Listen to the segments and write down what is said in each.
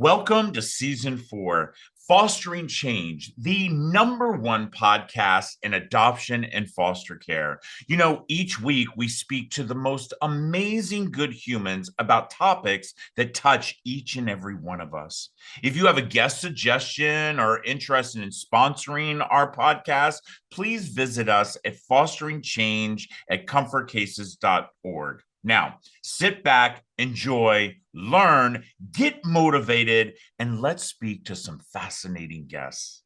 Welcome to season 4, Fostering Change, the #1 podcast in adoption and foster care. Each week we speak to the most amazing good humans about topics that touch each and every one of us. If you have a guest suggestion or interested in sponsoring our podcast, please visit us at fosteringchange@comfortcases.org. Now, sit back, enjoy, learn, get motivated, and let's speak to some fascinating guests.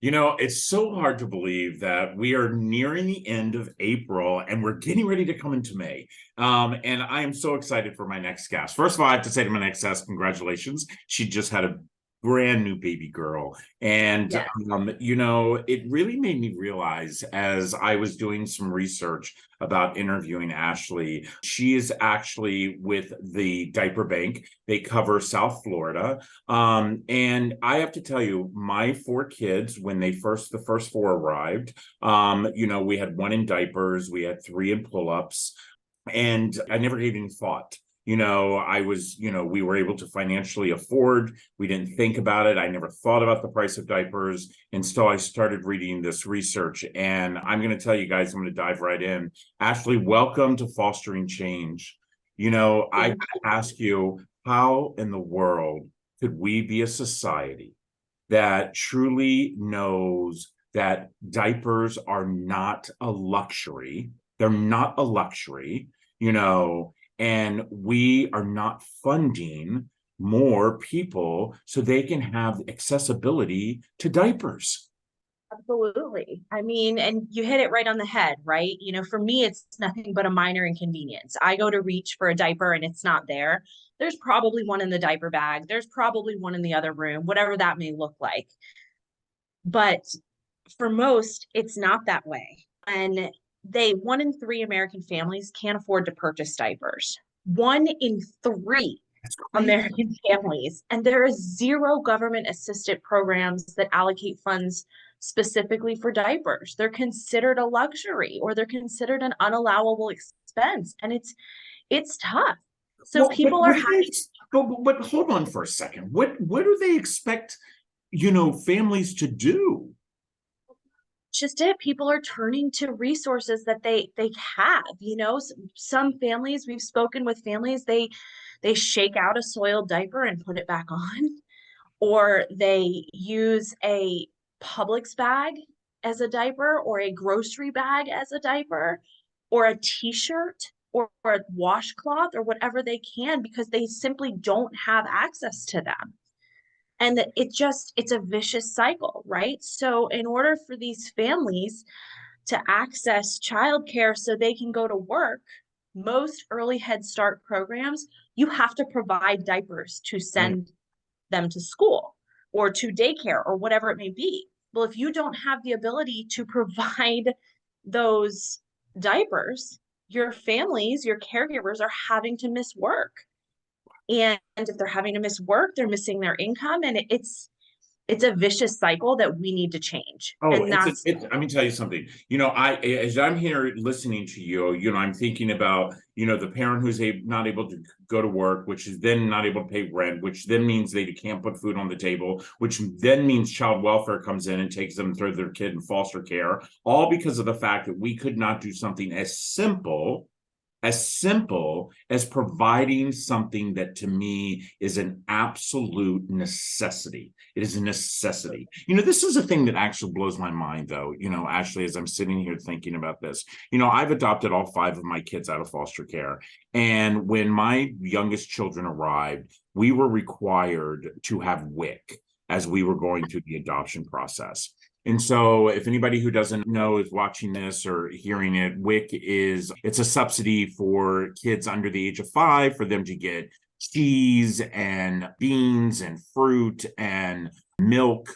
It's so hard to believe that we are nearing the end of April and we're getting ready to come into May. And I am so excited for my next guest. First of all, I have to say to my next guest, congratulations. She just had a brand new baby girl. And, Yeah. It really made me realize as I was doing some research about interviewing Ashley, she is actually with the Diaper Bank. They cover South Florida. And I have to tell you, my 4 kids, when the first 4 arrived, we had 1 in diapers, we had 3 in pull-ups, and I never gave any thought. We were able to financially afford. We didn't think about it. I never thought about the price of diapers until I started reading this research. And I'm going to tell you guys, I'm going to dive right in. Ashley, welcome to Fostering Change. I ask you, how in the world could we be a society that truly knows that diapers are not a luxury? They're not a luxury, and we are not funding more people so they can have accessibility to diapers. Absolutely. I mean, and you hit it right on the head, right? For me, it's nothing but a minor inconvenience. I go to reach for a diaper and it's not there. There's probably one in the diaper bag. There's probably one in the other room, whatever that may look like. But for most, it's not that way. And 1 in 3 American families can't afford to purchase diapers. 1 in 3 American families. And there is 0 government assisted programs that allocate funds specifically for diapers. They're considered a luxury or they're considered an unallowable expense. And it's tough. So people are having. But hold on for a second. What do they expect, families to do? Just it. People are turning to resources that they have. Some families, we've spoken with families, they shake out a soiled diaper and put it back on, or they use a Publix bag as a diaper, or a grocery bag as a diaper, or a t-shirt, or a washcloth, or whatever they can, because they simply don't have access to them. And it's a vicious cycle, right? So in order for these families to access childcare so they can go to work, most early Head Start programs, you have to provide diapers to send them to school or to daycare or whatever it may be. Well, if you don't have the ability to provide those diapers, your families, your caregivers are having to miss work. And if they're having to miss work, they're missing their income. And it's a vicious cycle that we need to change. Oh, And let me tell you something. As I'm here listening to you, I'm thinking about, the parent who's not able to go to work, which is then not able to pay rent, which then means they can't put food on the table, which then means child welfare comes in and takes them through their kid in foster care, all because of the fact that we could not do something as simple as providing something that to me is an absolute necessity. It is a necessity. This is a thing that actually blows my mind, though, Ashley, as I'm sitting here thinking about this. I've adopted all 5 of my kids out of foster care. And when my youngest children arrived, we were required to have WIC as we were going through the adoption process. And so if anybody who doesn't know is watching this or hearing it, it's a subsidy for kids under the age of 5 for them to get cheese and beans and fruit and milk.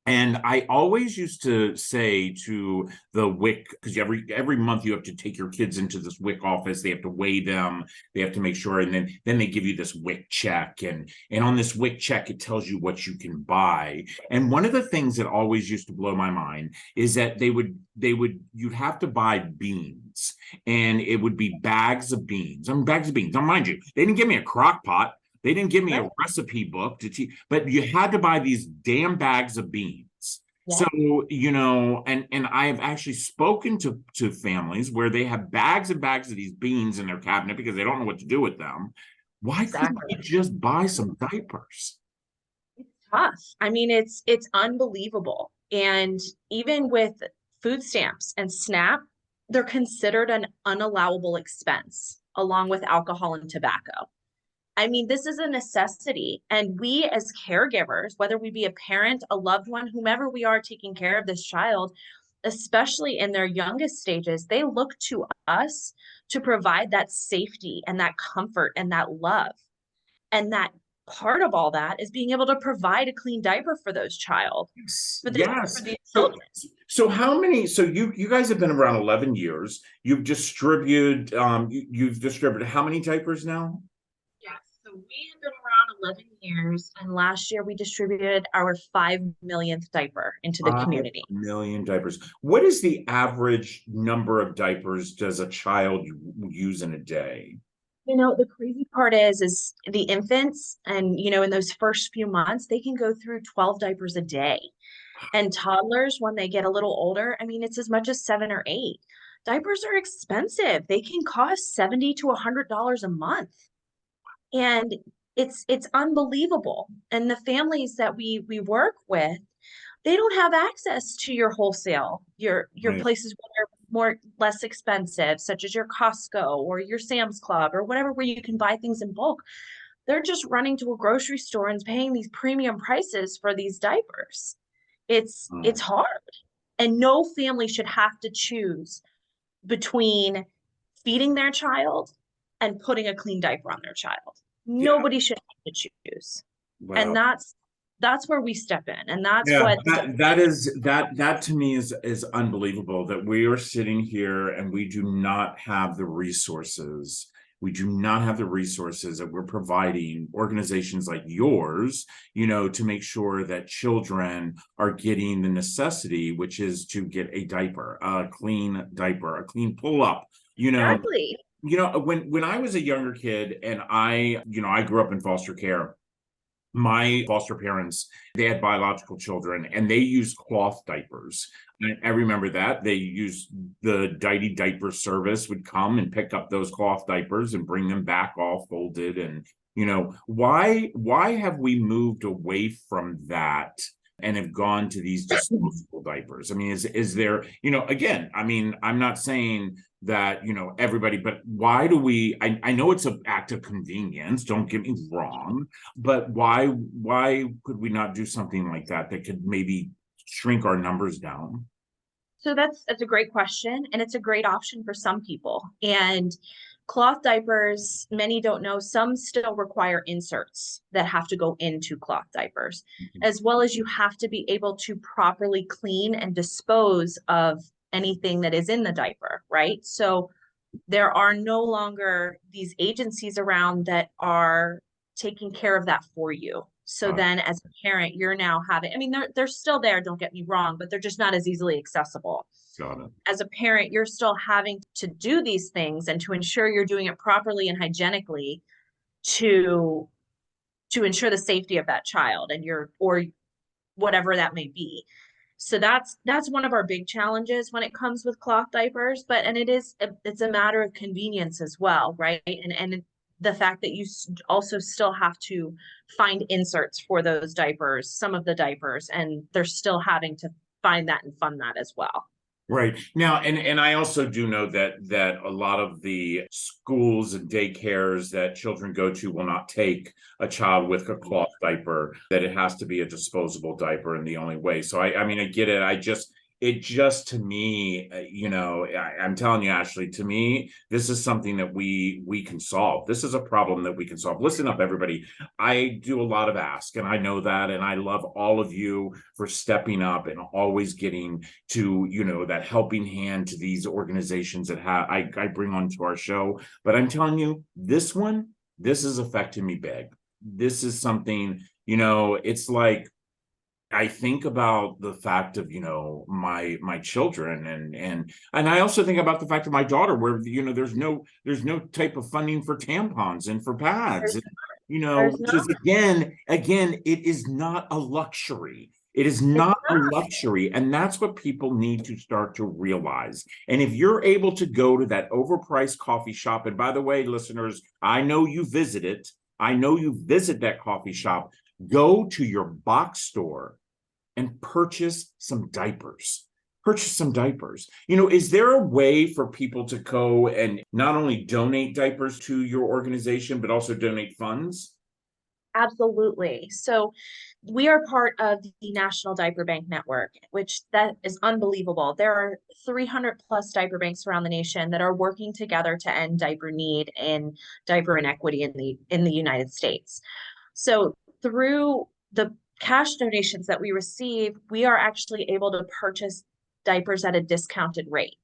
And I always used to say to the WIC, because every month you have to take your kids into this WIC office, they have to weigh them, they have to make sure, and then they give you this WIC check, and on this WIC check it tells you what you can buy. And one of the things that always used to blow my mind is that you'd have to buy beans, and it would be bags of beans. Bags of beans. Now, mind you, they didn't give me a crock pot. They didn't give me a Right. recipe book to teach, but you had to buy these damn bags of beans. So, Yeah, and I have actually spoken to families where they have bags and bags of these beans in their cabinet because they don't know what to do with them. Why couldn't exactly. we just buy some diapers? It's tough. I mean, it's unbelievable. And even with food stamps and SNAP, they're considered an unallowable expense along with alcohol and tobacco. I mean, this is a necessity. And we as caregivers, whether we be a parent, a loved one, whomever we are taking care of this child, especially in their youngest stages, they look to us to provide that safety and that comfort and that love. And that part of all that is being able to provide a clean diaper for those child, for Yes. these So, children. so how many? So you guys have been around 11 years. You've distributed how many diapers now? Yes. So we have been around 11 years, and last year we distributed our 5 millionth diaper into the 5 community. million diapers. What is the average number of diapers does a child use in a day? The crazy part is the infants, and in those first few months, they can go through 12 diapers a day. And toddlers, when they get a little older, I mean, it's as much as 7 or 8. Diapers are expensive. They can cost 70 to $100 a month. And it's unbelievable. And the families that we work with, they don't have access to your wholesale, your Right. places where they're more less expensive, such as your Costco or your Sam's Club or whatever, where you can buy things in bulk. They're just running to a grocery store and paying these premium prices for these diapers. It's Oh, hard. And no family should have to choose between feeding their child and putting a clean diaper on their child. yeah. Nobody should have to choose. And Wow. that's where we step in. And that's Yeah, what that to me is unbelievable that we are sitting here and we do not have the resources. We do not have the resources that we're providing organizations like yours, to make sure that children are getting the necessity, which is to get a diaper, a clean diaper, a clean pull up. exactly. When I was a younger kid and I grew up in foster care. My foster parents, they had biological children and they used cloth diapers. And I remember that they used the diaper service would come and pick up those cloth diapers and bring them back all folded. And why have we moved away from that and have gone to these disposable diapers? I mean, is there, again, I mean, I'm not saying that, everybody, but why do I know it's an act of convenience, don't get me wrong, but why could we not do something like that could maybe shrink our numbers down? So that's a great question, and it's a great option for some people. And cloth diapers, many don't know, some still require inserts that have to go into cloth diapers, as well as you have to be able to properly clean and dispose of anything that is in the diaper, right? So there are no longer these agencies around that are taking care of that for you. So Got it. then as a parent, you're now having, I mean, they're still there, don't get me wrong, but they're just not as easily accessible. Got it. As a parent, you're still having to do these things and to ensure you're doing it properly and hygienically to to ensure the safety of that child and your or whatever that may be. So that's one of our big challenges when it comes with cloth diapers, but and it's a matter of convenience as well, right? And the fact that you also still have to find inserts for those diapers, some of the diapers, and they're still having to find that and fund that as well. Right now, and I also do know that a lot of the schools and daycares that children go to will not take a child with a cloth diaper, that it has to be a disposable diaper in the only way. So I mean, I get it. It just to me, I'm telling you, Ashley, to me, this is something that we can solve. This is a problem that we can solve. Listen up, everybody. I do a lot of ask, and I know that, and I love all of you for stepping up and always getting to, that helping hand to these organizations that I bring onto our show. But I'm telling you, this is affecting me big. This is something, it's like I think about the fact of, my children and I also think about the fact of my daughter where, there's no type of funding for tampons and for pads. There's which not. is again, it is not a luxury. It is It's not a not. luxury. And that's what people need to start to realize. And if you're able to go to that overpriced coffee shop, and by the way, listeners, I know you visit it. I know you visit that coffee shop. Go to your box store and purchase some diapers. Purchase some diapers. Is there a way for people to go and not only donate diapers to your organization, but also donate funds? Absolutely. So we are part of the National Diaper Bank Network, which that is unbelievable. There are 300 plus diaper banks around the nation that are working together to end diaper need and diaper inequity in the United States. So through the cash donations that we receive, we are actually able to purchase diapers at a discounted rate.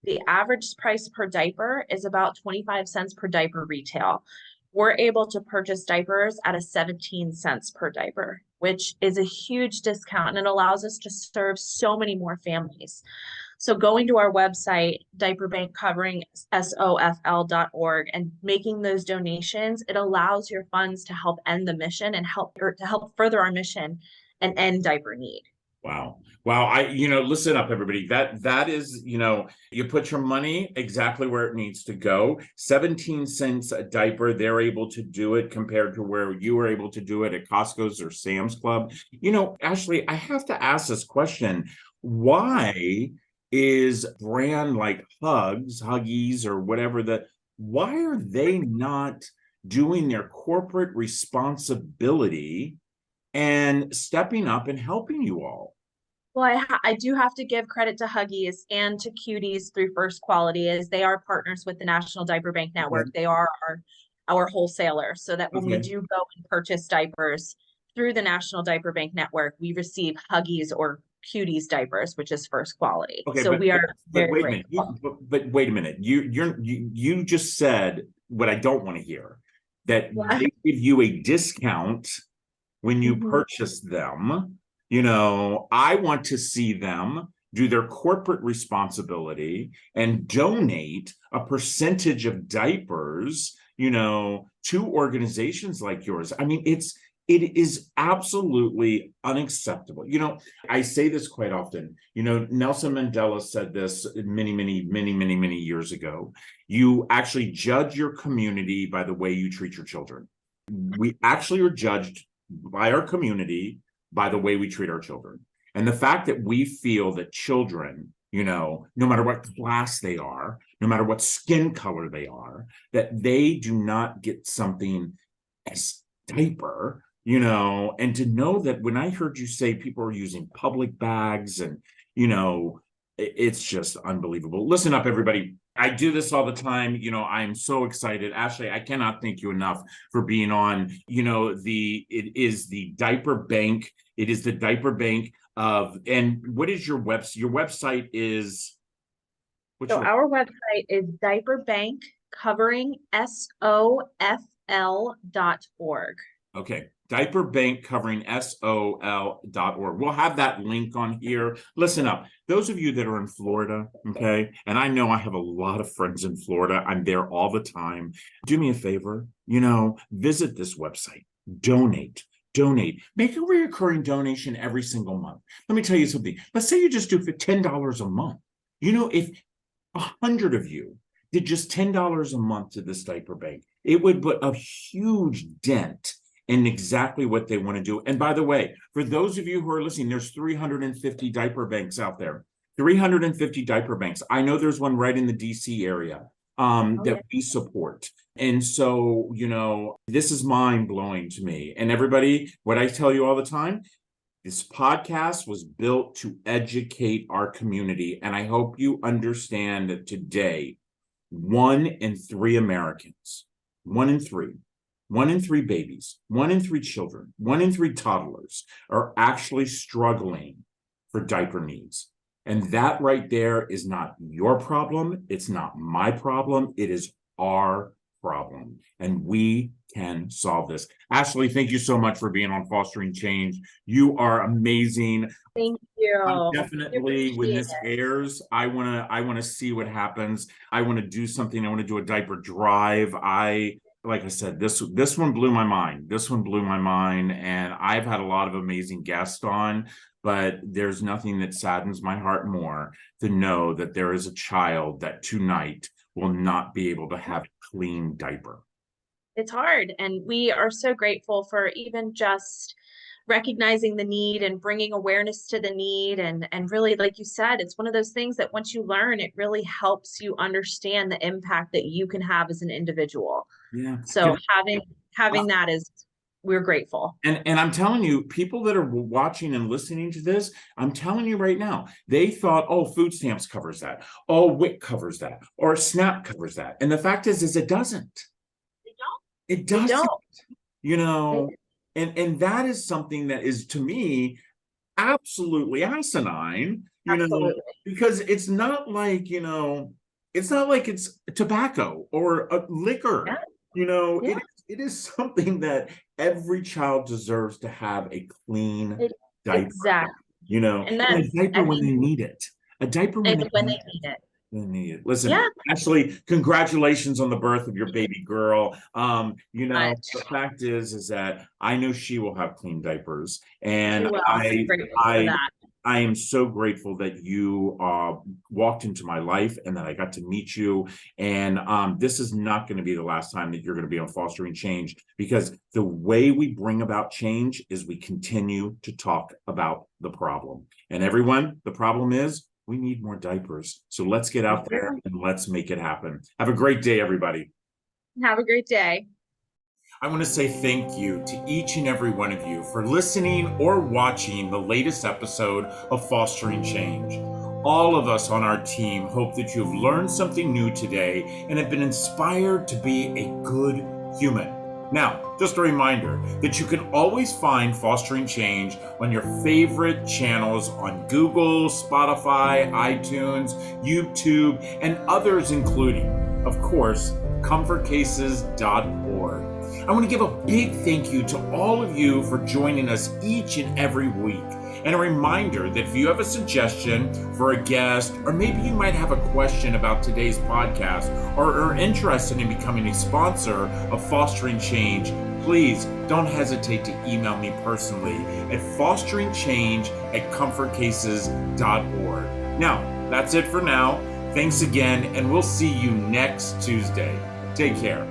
The average price per diaper is about 25 cents per diaper retail. We're able to purchase diapers at a 17 cents per diaper, which is a huge discount, and it allows us to serve so many more families. So going to our website, Diaper Bank covering SOFL.org, and making those donations, it allows your funds to help end the mission and to help further our mission and end diaper need. Wow. Wow. Listen up, everybody. That is, you put your money exactly where it needs to go. 17 cents a diaper. They're able to do it compared to where you were able to do it at Costco's or Sam's Club. Ashley, I have to ask this question. Why is brand like Huggies or whatever why are they not doing their corporate responsibility and stepping up and helping you all? Well, I do have to give credit to Huggies and to Cuties through First Quality, as they are partners with the National Diaper Bank Network. Okay. They are our wholesaler, so that when we Okay. do go and purchase diapers through the National Diaper Bank Network, we receive Huggies or Cuties diapers, which is First Quality. Okay, So we are but very wait a minute. grateful. But wait a minute. You just said what I don't want to hear, that Yeah. they give you a discount when you Mhm. purchase them. I want to see them do their corporate responsibility and donate a percentage of diapers, to organizations like yours. I mean, it is absolutely unacceptable. I say this quite often. Nelson Mandela said this many, many, many, many, many years ago. You actually judge your community by the way you treat your children. We actually are judged by our community by the way we treat our children. And the fact that we feel that children, no matter what class they are, no matter what skin color they are, that they do not get something as diaper, and to know that when I heard you say people are using public bags and, it's just unbelievable. Listen up, everybody. I do this all the time. I'm so excited. Ashley, I cannot thank you enough for being on. It is the Diaper Bank. It is the Diaper Bank and what is your website? Your website is, So our website is Diaper Bank covering SOFL.org. Okay. Diaper Bank covering SOL.org. We'll have that link on here. Listen up. Those of you that are in Florida, okay, and I know I have a lot of friends in Florida. I'm there all the time. Do me a favor, visit this website. Donate. Make a recurring donation every single month. Let me tell you something. Let's say you just do for $10 a month. If 100 of you did just $10 a month to this diaper bank, it would put a huge dent in exactly what they want to do. And by the way, for those of you who are listening, there's 350 diaper banks out there. 350 diaper banks. I know there's one right in the DC area that we support. And so, this is mind blowing to me. And everybody, what I tell you all the time, this podcast was built to educate our community. And I hope you understand that today, 1 in 3 Americans, 1 in 3, 1 in 3 babies, 1 in 3 children, 1 in 3 toddlers are actually struggling for diaper needs. And that right there is not your problem. It's not my problem. It is our problem. And we can solve this. Ashley, thank you so much for being on Fostering Change. You are amazing. Thank you. Definitely, when this airs, I want to see what happens. I want to do something. I want to do a diaper drive. I like I said, this one blew my mind. This one blew my mind, and I've had a lot of amazing guests on, but there's nothing that saddens my heart more to know that there is a child that tonight will not be able to have a clean diaper. It's hard, and we are so grateful for even just recognizing the need and bringing awareness to the need, and really, like you said, it's one of those things that once you learn, it really helps you understand the impact that you can have as an individual. Yeah. So having that is, we're grateful. And I'm telling you, people that are watching and listening to this, I'm telling you right now, they thought, oh, food stamps covers that, oh, WIC covers that, or SNAP covers that. And the fact is it doesn't. It doesn't. They don't. You know, and that is something that is, to me, absolutely asinine, you know, because it's not like, you know, it's not like it's tobacco or a liquor, you know, it is something that every child deserves to have a clean diaper, exactly, you know, and a diaper when they need it, a diaper when they need it. Listen, Ashley, congratulations on the birth of your baby girl. You know, the fact is that I know she will have clean diapers, and I am so grateful that you walked into my life and that I got to meet you. And this is not going to be the last time that you're going to be on Fostering Change, because the way we bring about change is we continue to talk about the problem. And everyone, the problem is, we need more diapers. So let's get out there and let's make it happen. Have a great day, everybody. Have a great day. I want to say thank you to each and every one of you for listening or watching the latest episode of Fostering Change. All of us on our team hope that you've learned something new today and have been inspired to be a good human. Now, just a reminder that you can always find Fostering Change on your favorite channels on Google, Spotify, iTunes, YouTube, and others, including, of course, comfortcases.org. I want to give a big thank you to all of you for joining us each and every week. And a reminder that if you have a suggestion for a guest, or maybe you might have a question about today's podcast, or are interested in becoming a sponsor of Fostering Change, please don't hesitate to email me personally at fosteringchange@comfortcases.org. Now, that's it for now. Thanks again, and we'll see you next Tuesday. Take care.